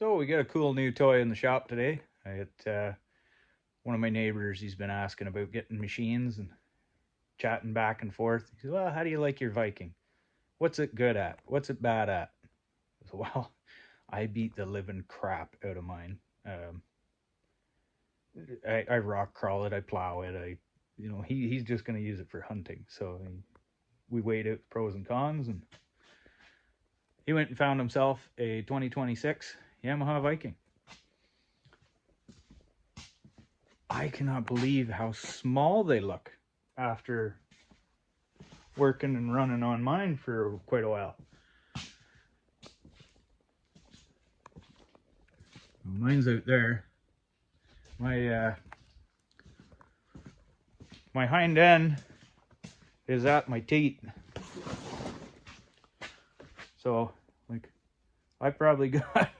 So we got a cool new toy in the shop today. I got one of my neighbors, he's been asking about getting machines and chatting back and forth. He said, well, how do you like your Viking? What's it good at? What's it bad at? I said, well, I beat the living crap out of mine. I rock crawl it, I plow it. He's just going to use it for hunting. So we weighed out the pros and cons, and he went and found himself a 2026 Yamaha Viking. I cannot believe how small they look after working and running on mine for quite a while. Mine's out there. My hind end is at my teat. So, like, I probably got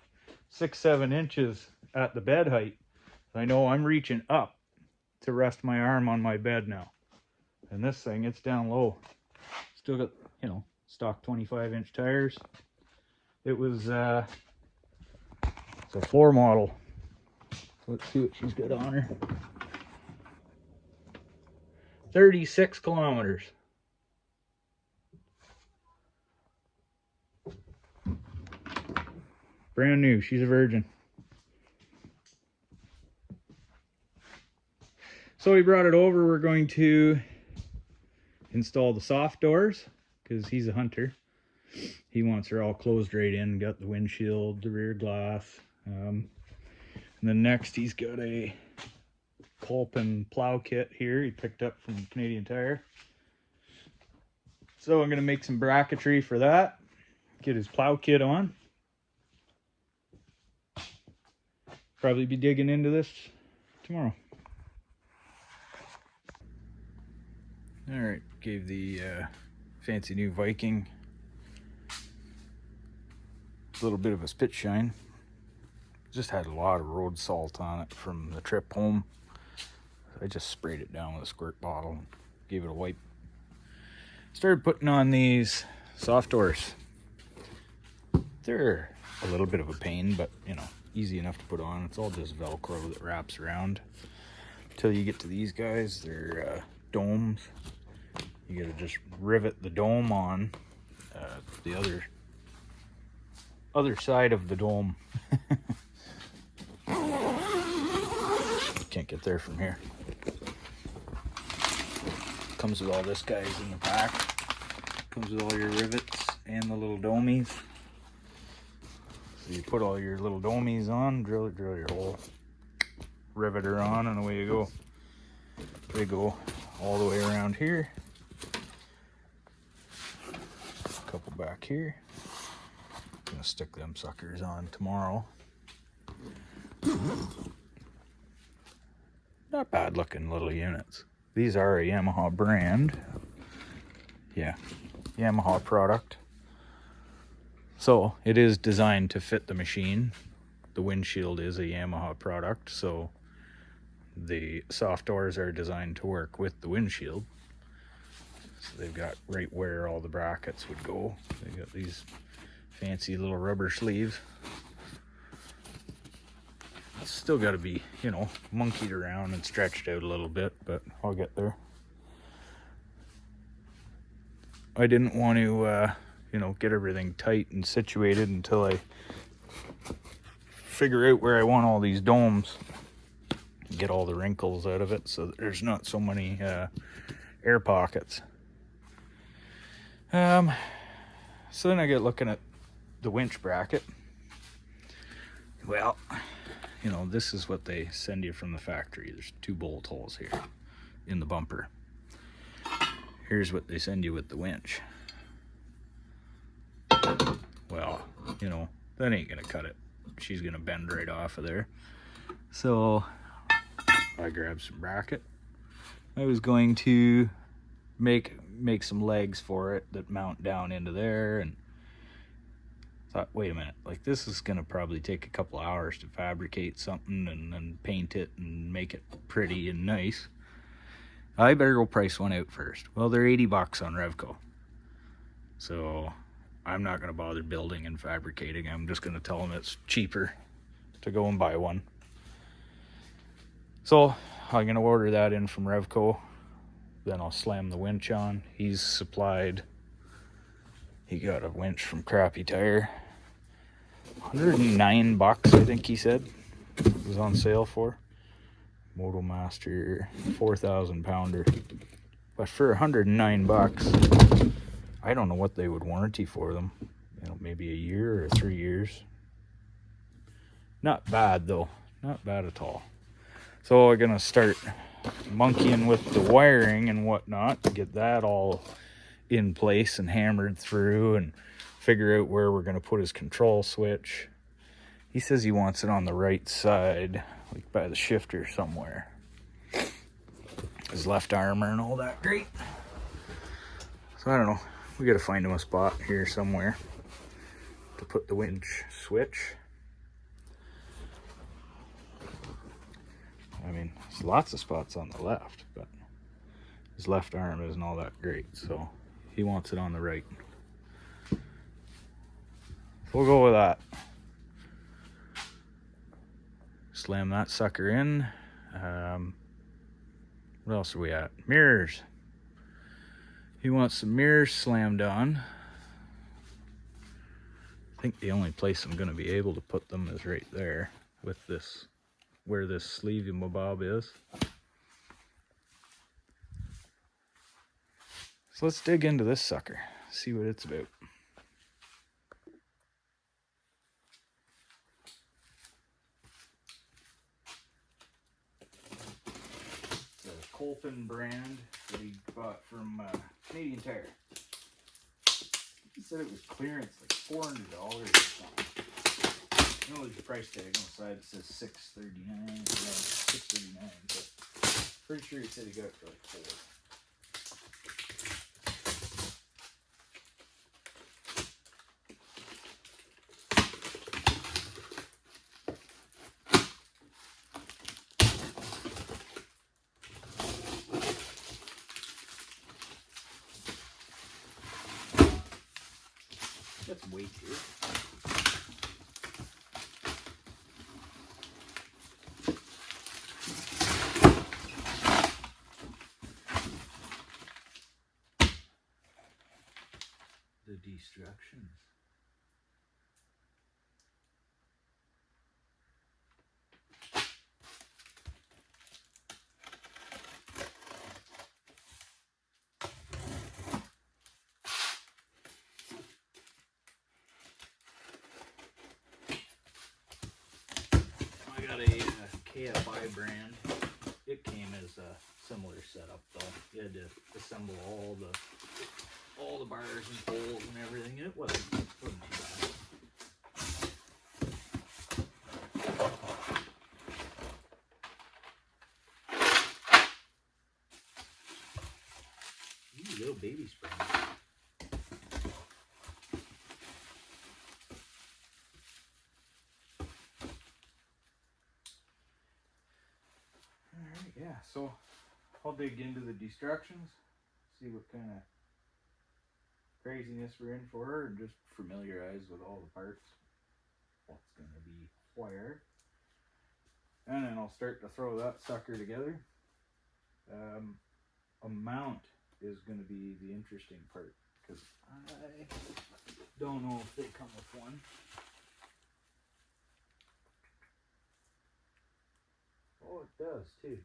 6-7 inches at the bed height. I know I'm reaching up to rest my arm on my bed now. And this thing, it's down low. Still got, stock 25-inch tires. It was it's a floor model. So let's see what she's got on her. 36 kilometers. Brand new. She's a virgin. So we brought it over. We're going to install the soft doors because he's a hunter. He wants her all closed right in. Got the windshield, the rear glass. And then next he's got a Colpin Plow kit here he picked up from Canadian Tire. So I'm going to make some bracketry for that. Get his plow kit on. Probably be digging into this tomorrow. Alright, gave the fancy new Viking a little bit of a spit shine. Just had a lot of road salt on it from the trip home. I just sprayed it down with a squirt bottle and gave it a wipe. Started putting on these soft doors. They're a little bit of a pain, but easy enough to put on. It's all just Velcro that wraps around. Until you get to these guys, they're domes. You gotta just rivet the dome on the other side of the dome. Can't get there from here. Comes with all this guys in the pack. Comes with all your rivets and the little domies. So you put all your little domies on, drill your hole, rivet her on, and away you go. They go all the way around here. A couple back here. Gonna stick them suckers on tomorrow. Not bad looking little units. These are a Yamaha brand. Yeah, Yamaha product. So it is designed to fit the machine. The windshield is a Yamaha product, so the soft doors are designed to work with the windshield. So they've got right where all the brackets would go. They've got these fancy little rubber sleeves. It's still got to be, monkeyed around and stretched out a little bit, but I'll get there. I didn't want to, get everything tight and situated until I figure out where I want all these domes. Get all the wrinkles out of it so that there's not so many air pockets. So then I get looking at the winch bracket. Well, this is what they send you from the factory. There's 2 bolt holes here in the bumper. Here's what they send you with the winch. Well, that ain't gonna cut it. She's gonna bend right off of there. So I grabbed some bracket. I was going to make some legs for it that mount down into there, and thought, wait a minute, like this is gonna probably take a couple hours to fabricate something and then paint it and make it pretty and nice. I better go price one out first. Well, they're $80 on Revco. So I'm not gonna bother building and fabricating. I'm just gonna tell them it's cheaper to go and buy one. So I'm gonna order that in from Revco. Then I'll slam the winch on. He got a winch from Crappy Tire. $109, I think he said. It was on sale for. Moto Master 4,000 pounder. But for $109, I don't know what they would warranty for them. You know, maybe a year or 3 years. Not bad though. Not bad at all. So we're gonna start monkeying with the wiring and whatnot to get that all in place and hammered through and figure out where we're gonna put his control switch. He says he wants it on the right side, like by the shifter somewhere. His left arm and all that great. So I don't know. We gotta find him a spot here somewhere to put the winch switch. I mean, there's lots of spots on the left, but his left arm isn't all that great, so he wants it on the right. So we'll go with that. Slam that sucker in. What else are we at? Mirrors. He wants some mirrors slammed on. I think the only place I'm going to be able to put them is right there with this, where this sleeve bob is. So let's dig into this sucker, see what it's about. It's a Colton brand that he bought from Canadian Tire. He said it was clearance, like $400 or something. You know, there's a price tag on the side that says $639, $639, but pretty sure he said he got it for like $4. Got some weight here. The destructions. I got a KFI brand. It came as a similar setup though. You had to assemble all the bars and poles and everything. It wasn't too bad. Ooh, little baby spring. Alright, yeah, so I'll dig into the destructions, see what kind of craziness we're in for, and just familiarize with all the parts, what's going to be where, and then I'll start to throw that sucker together. A mount is going to be the interesting part, because I don't know if they come with one. Oh, it does too.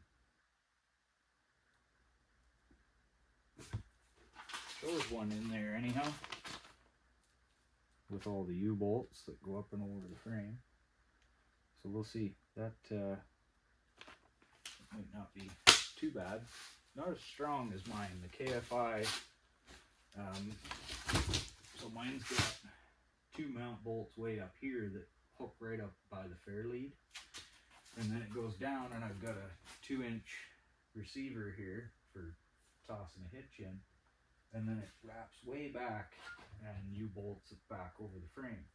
There's one in there anyhow, with all the U-bolts that go up and over the frame. So we'll see. That might not be too bad. Not as strong as mine. The KFI. So mine's got two mount bolts way up here that hook right up by the fair lead, and then it goes down, and I've got a 2-inch receiver here for tossing a hitch in. And then it wraps way back and U-bolts it back over the frame.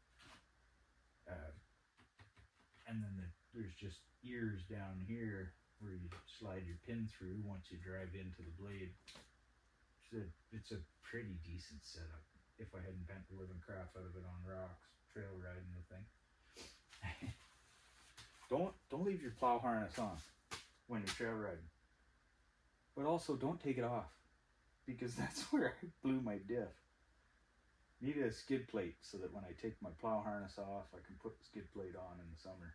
And then there's just ears down here where you slide your pin through once you drive into the blade. It's a pretty decent setup if I hadn't bent the living crap out of it on rocks, trail riding the thing. don't leave your plow harness on when you're trail riding. But also don't take it off, because that's where I blew my diff. Need a skid plate so that when I take my plow harness off, I can put the skid plate on in the summer.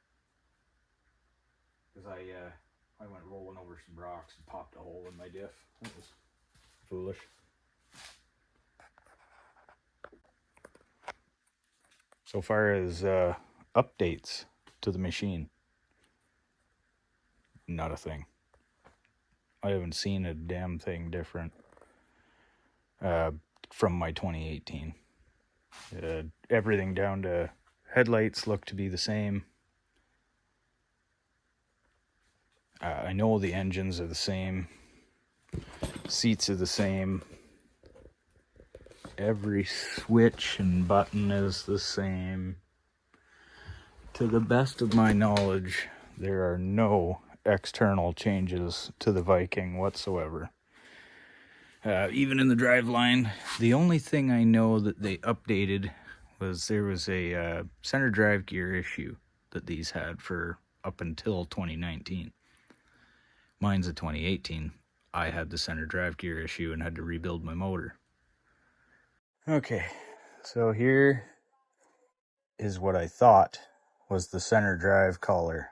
Because I went rolling over some rocks and popped a hole in my diff. That was foolish. So far as updates to the machine, not a thing. I haven't seen a damn thing different from my 2018. Everything down to headlights look to be the same. I know the engines are the same. Seats are the same. Every switch and button is the same. To the best of my knowledge, there are no external changes to the Viking whatsoever. Even in the driveline, the only thing I know that they updated was there was a center drive gear issue that these had for up until 2019. Mine's a 2018. I had the center drive gear issue and had to rebuild my motor. Okay, so here is what I thought was the center drive collar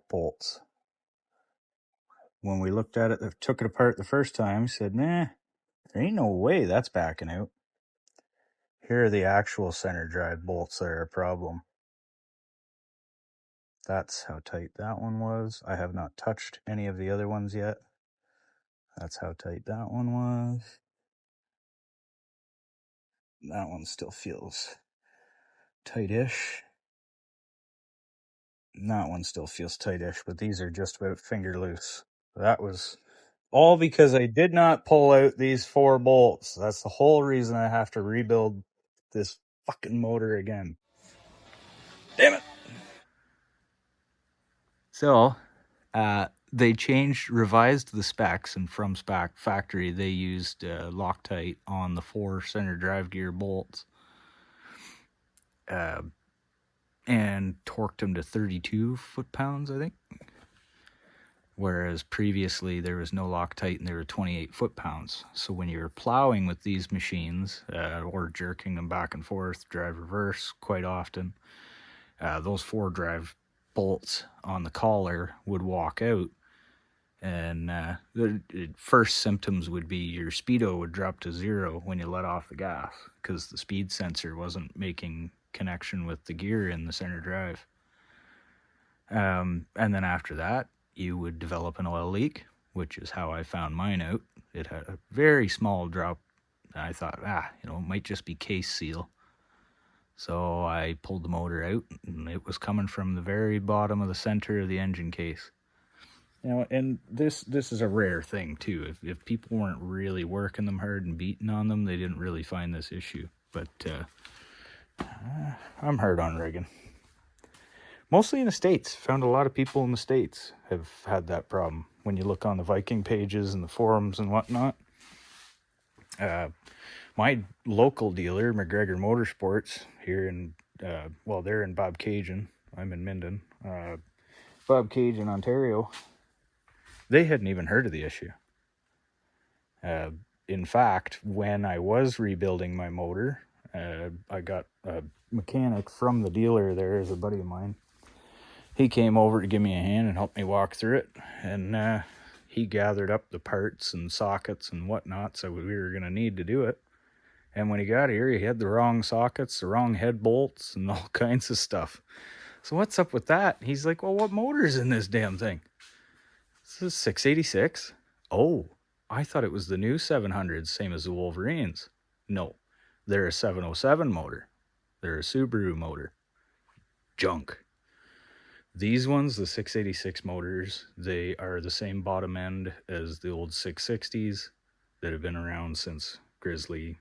bolts. When we looked at it, took it apart the first time, said, nah, there ain't no way that's backing out. Here are the actual center drive bolts that are a problem. That's how tight that one was. I have not touched any of the other ones yet. That's how tight that one was. That one still feels tightish. That one still feels tightish, but these are just about finger loose. That was all because I did not pull out these 4 bolts. That's the whole reason I have to rebuild this fucking motor again. Damn it! So, they revised the specs, and from factory, they used Loctite on the 4 center drive gear bolts. And torqued them to 32 foot-pounds, I think. Whereas previously there was no Loctite and they were 28 foot-pounds. So when you're plowing with these machines, or jerking them back and forth, drive reverse quite often, those 4 drive bolts on the collar would walk out. And the first symptoms would be your speedo would drop to 0 when you let off the gas, because the speed sensor wasn't making connection with the gear in the center drive. And then after that, you would develop an oil leak, which is how I found mine out. It had a very small drop. I thought, it might just be case seal. So I pulled the motor out, and it was coming from the very bottom of the center of the engine case. And this is a rare thing too. If people weren't really working them hard and beating on them, they didn't really find this issue. But I'm hard on rigging. Mostly in the States. Found a lot of people in the States have had that problem. When you look on the Viking pages and the forums and whatnot. My local dealer, McGregor Motorsports, here in, they're in Bobcaygeon. I'm in Minden. Bobcaygeon, Ontario. They hadn't even heard of the issue. In fact, when I was rebuilding my motor, I got a mechanic from the dealer there, is a buddy of mine. He came over to give me a hand and help me walk through it. And he gathered up the parts and sockets and whatnot, so we were going to need to do it. And when he got here, he had the wrong sockets, the wrong head bolts, and all kinds of stuff. So what's up with that? He's like, well, what motor's in this damn thing? This is 686. Oh, I thought it was the new 700s, same as the Wolverines. No, they're a 707 motor. They're a Subaru motor. Junk. These ones, the 686 motors, they are the same bottom end as the old 660s that have been around since Grizzly,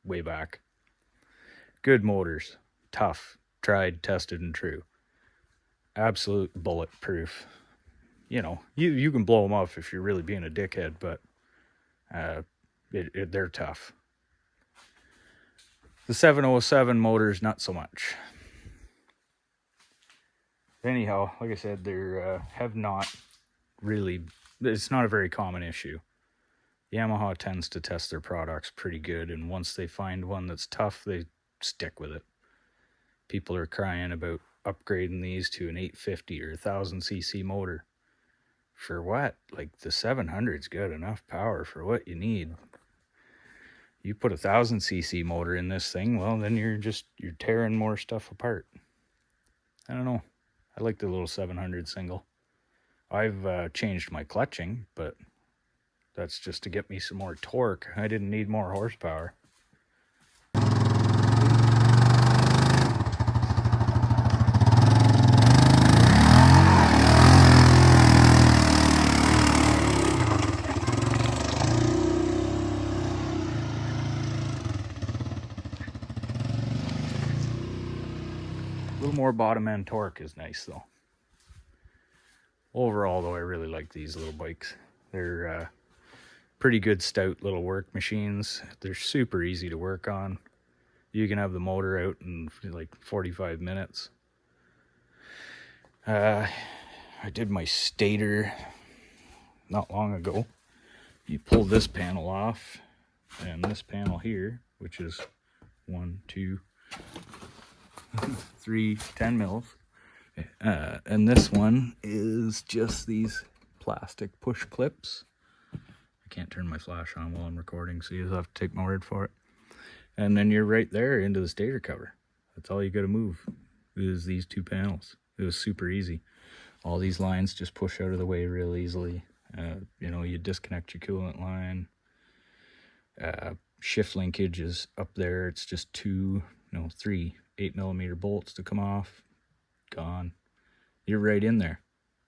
way back. Good motors. Tough. Tried, tested, and true. Absolute bulletproof. You can blow them up if you're really being a dickhead, but they're tough. The 707 motors, not so much. Anyhow, like I said, they have not really, it's not a very common issue. Yamaha tends to test their products pretty good, and once they find one that's tough, they stick with it. People are crying about upgrading these to an 850 or 1000cc motor. For what? Like the 700's got enough power for what you need. You put a 1000cc motor in this thing, well, then you're tearing more stuff apart. I don't know. I like the little 700 single. I've changed my clutching, but that's just to get me some more torque. I didn't need more horsepower. A little more bottom end torque is nice though. Overall though, I really like these little bikes. They're pretty good stout little work machines. They're super easy to work on. You can have the motor out in like 45 minutes. I did my stator not long ago. You pull this panel off, and this panel here, which is 1, 2, 3 10 mils, and this one is just these plastic push clips. I can't turn my flash on while I'm recording, so you'll have to take my word for it. And then you're right there into the stator cover. That's all you got to move is these 2 panels. It was super easy. All these lines just push out of the way real easily. You know, you disconnect your coolant line. Shift linkage is up there. It's just 3 8mm bolts to come off. Gone. You're right in there.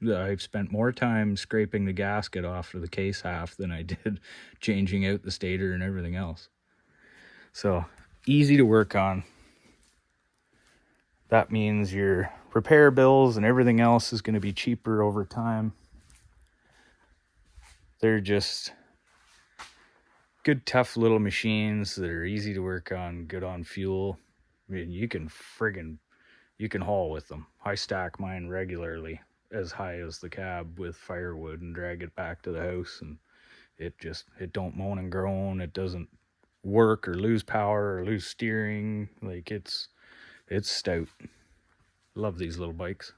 I've spent more time scraping the gasket off of the case half than I did changing out the stator and everything else. So easy to work on. That means your repair bills and everything else is going to be cheaper over time. They're just good, tough little machines that are easy to work on, good on fuel. I mean, you can haul with them. I stack mine regularly as high as the cab with firewood and drag it back to the house, and it don't moan and groan. It doesn't work or lose power or lose steering. Like it's stout. Love these little bikes.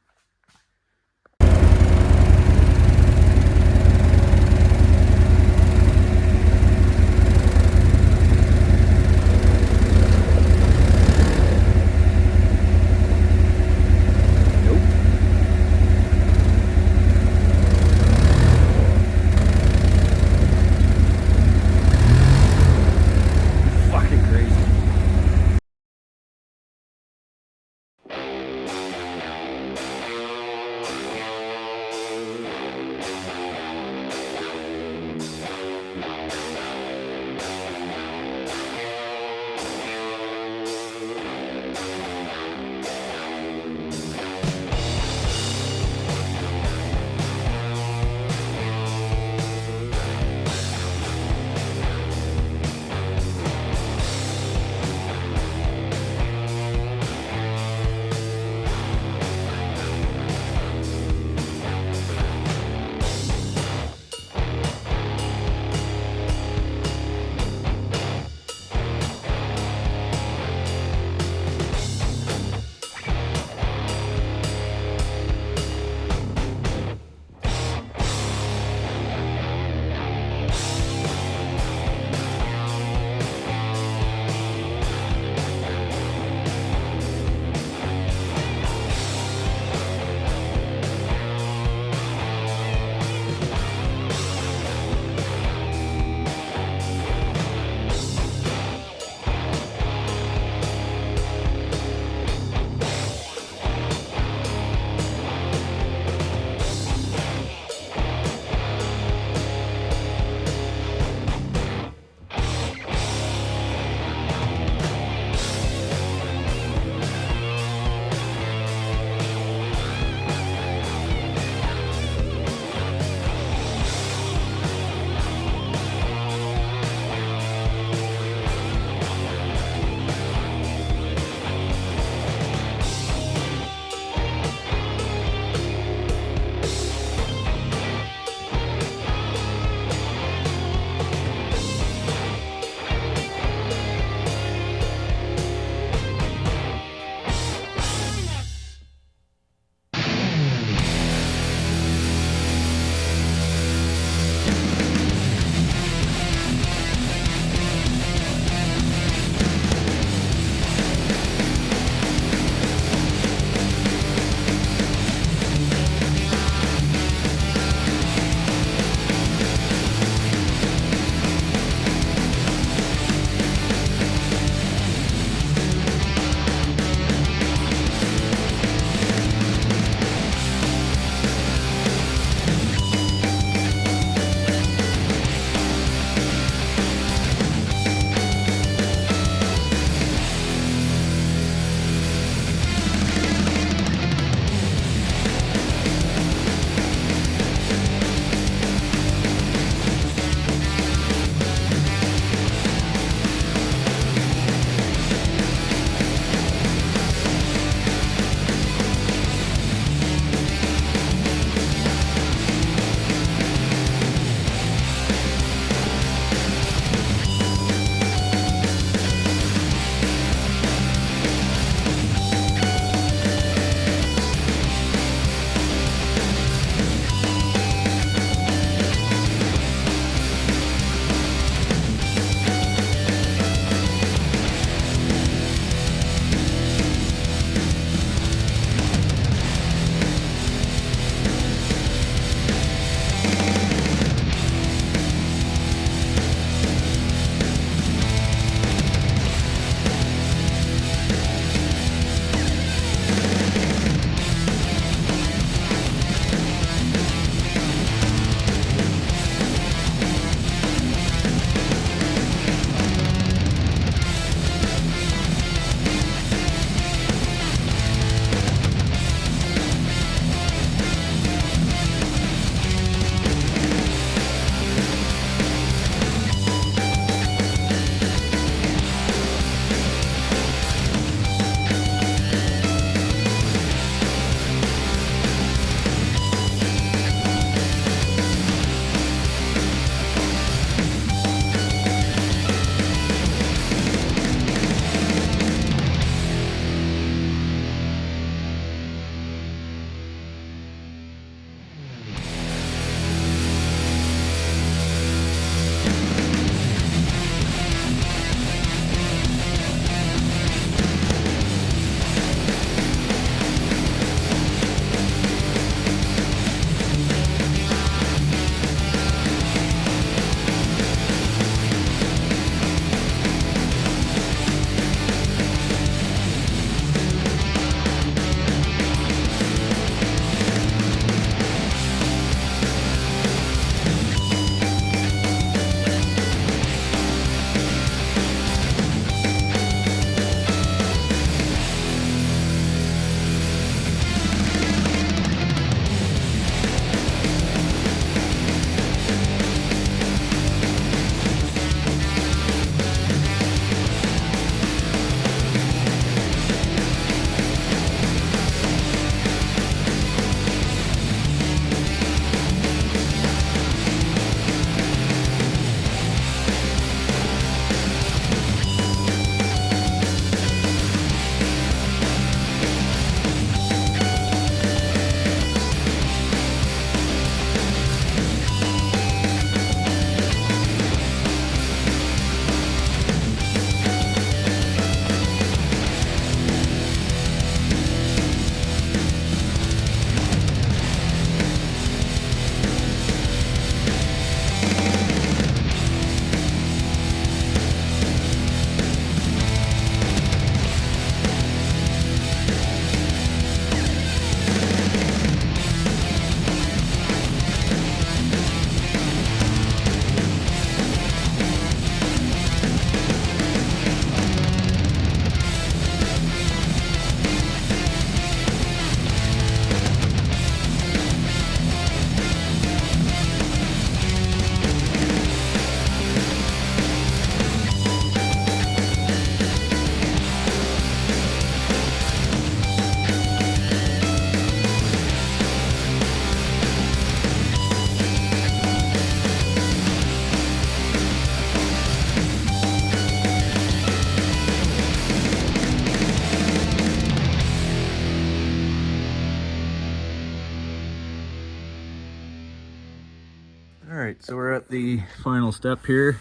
All right, so we're at the final step here.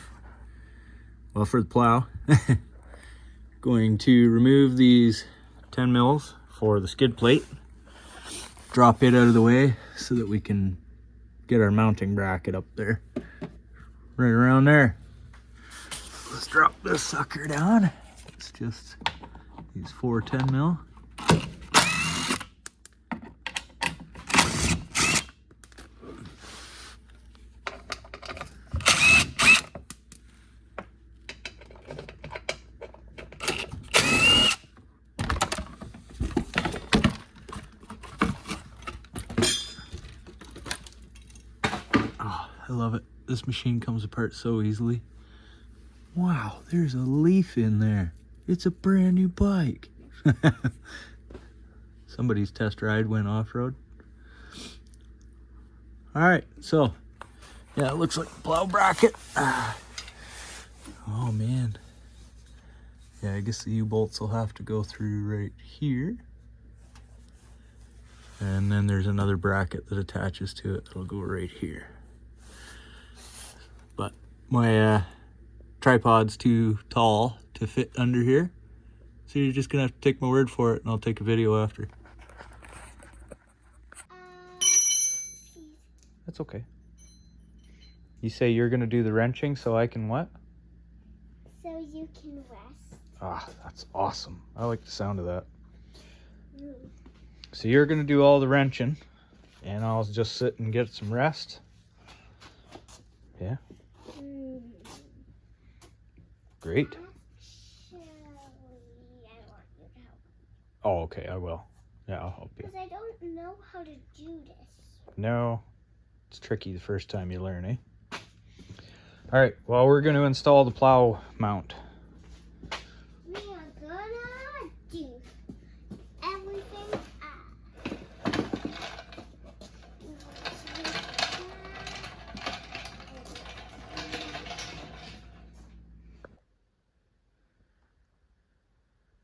Well, for the plow. Going to remove these 10 mils for the skid plate. Drop it out of the way so that we can get our mounting bracket up there. Right around there. Let's drop this sucker down. It's just these 4 10 mil. I love it. This machine comes apart so easily. Wow, there's a leaf in there. It's a brand new bike. Somebody's test ride went off-road. All right, so yeah, it looks like a plow bracket. Oh man. Yeah, I guess the U-bolts will have to go through right here. And then there's another bracket that attaches to it that'll go right here. But my tripod's too tall to fit under here, so you're just gonna have to take my word for it, and I'll take a video after. That's okay. You say you're gonna do the wrenching so I can what? So you can rest. Ah, that's awesome. I like the sound of that. So you're gonna do all the wrenching, and I'll just sit and get some rest. Yeah. Great. Actually, I want you to help. Oh, okay, I will. Yeah, I'll help you. Because I don't know how to do this. No, it's tricky the first time you learn, eh? All right, well, we're going to install the plow mount. We are gonna do everything.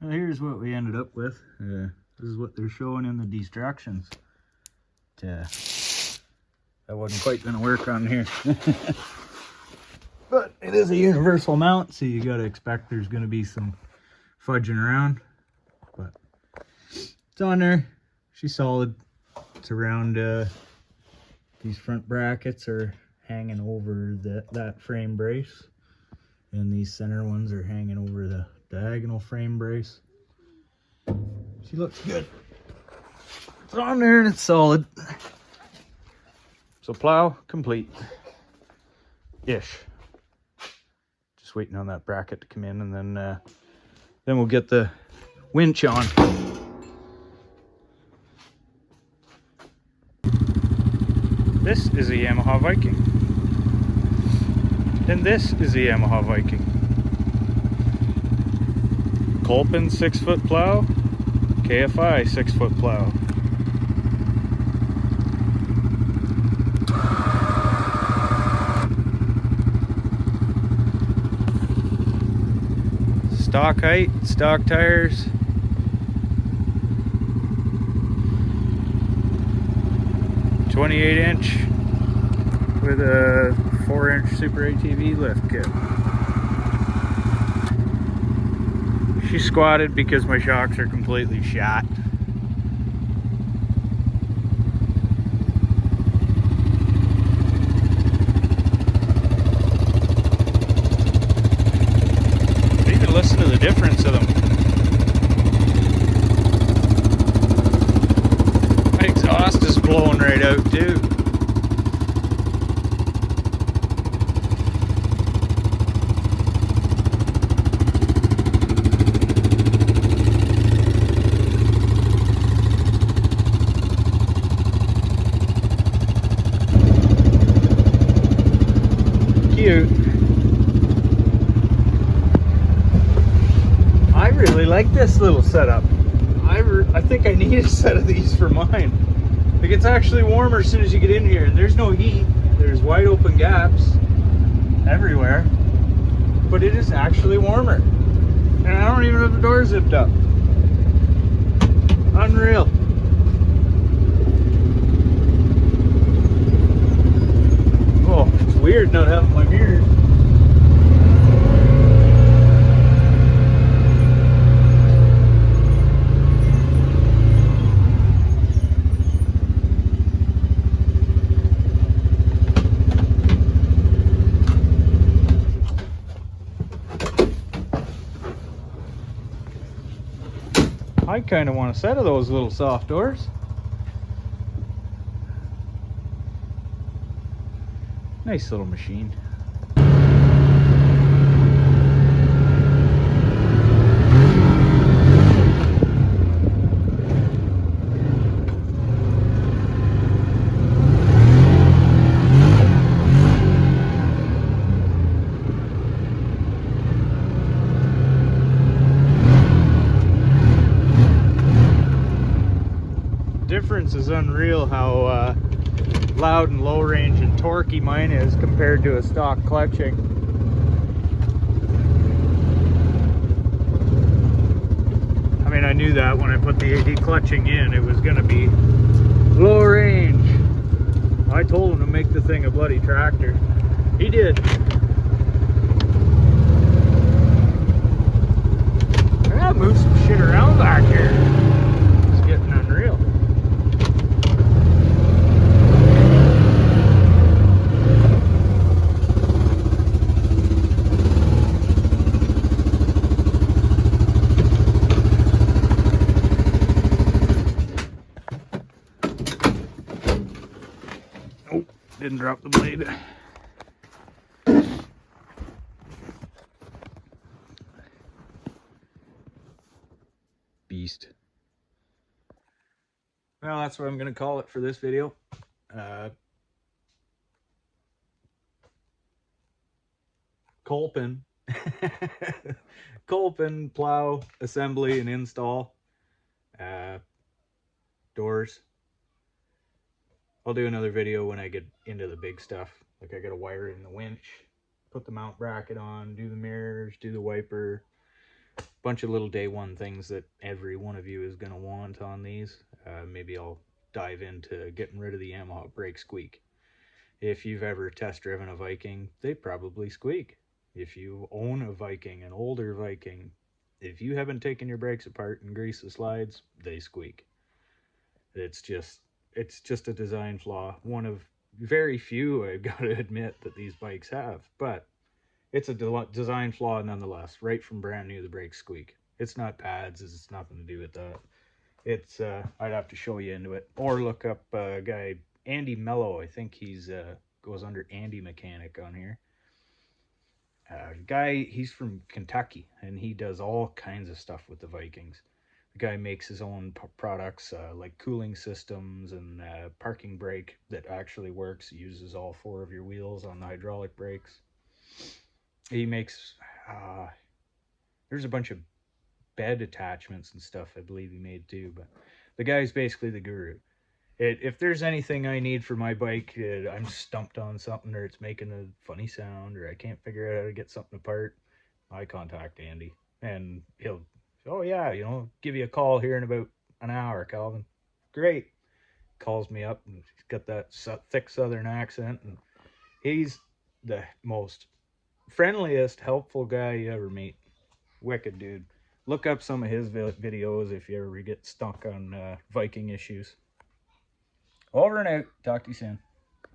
Well, here's what we ended up with. This is what they're showing in the instructions. That wasn't quite going to work on here. But it is a universal mount, so you got to expect there's going to be some fudging around. But it's on there. She's solid. It's around these front brackets are hanging over that frame brace, and these center ones are hanging over the diagonal frame brace. She looks good. It's on there and it's solid. So plow complete. Ish. Just waiting on that bracket to come in, and then we'll get the winch on. This is a Yamaha Viking. And this is a Yamaha Viking. Kolpin 6-foot plow, KFI 6-foot plow. Stock height, stock tires. .28" with a 4" Super ATV lift kit. She squatted because my shocks are completely shot. Even listen to the difference of them. My exhaust is blowing right out too. Cute. I really like this little setup. I think I need a set of these for mine. Like, it's actually warmer as soon as you get in here, and there's no heat. There's wide open gaps everywhere, but it is actually warmer. And I don't even have the door zipped up. Unreal. Oh. not having my mirrors. I kind of want a set of those little soft doors. Nice little machine. Difference is unreal how loud and low range and torquey mine is compared to a stock clutching. I mean, I knew that when I put the AD clutching in, it was going to be low range. I told him to make the thing a bloody tractor. He did. I gotta move some shit around back here. It's getting unreal. Oh, didn't drop the blade. Beast. Well, that's what I'm going to call it for this video. Kolpin. Kolpin, plow, assembly, and install. Doors. I'll do another video when I get into the big stuff. Like I got to wire in the winch, put the mount bracket on, do the mirrors, do the wiper. Bunch of little day one things that every one of you is going to want on these. Maybe I'll dive into getting rid of the Yamaha brake squeak. If you've ever test driven a Viking, they probably squeak. If you own a Viking, an older Viking, if you haven't taken your brakes apart and greased the slides, they squeak. It's just a design flaw. One of very few, I've got to admit, that these bikes have. But it's a design flaw nonetheless. Right from brand new, the brakes squeak. It's not pads. It's nothing to do with that. It's I'd have to show you into it, or look up a guy, Andy Mello. I think he's goes under Andy Mechanic on here. Guy, he's from Kentucky, and he does all kinds of stuff with the Vikings. The guy makes his own products, like cooling systems and parking brake that actually works. He uses all four of your wheels on the hydraulic brakes. He makes, there's a bunch of bed attachments and stuff I believe he made too, but the guy's basically the guru. If there's anything I need for my bike, I'm stumped on something, or it's making a funny sound, or I can't figure out how to get something apart, I contact Andy, and he'll, oh yeah, give you a call here in about an hour, Calvin. Great. Calls me up, and he's got that thick southern accent, and he's the most friendliest, helpful guy you ever meet. Wicked dude. Look up some of his videos if you ever get stuck on Viking issues. Over and out. Talk to you soon.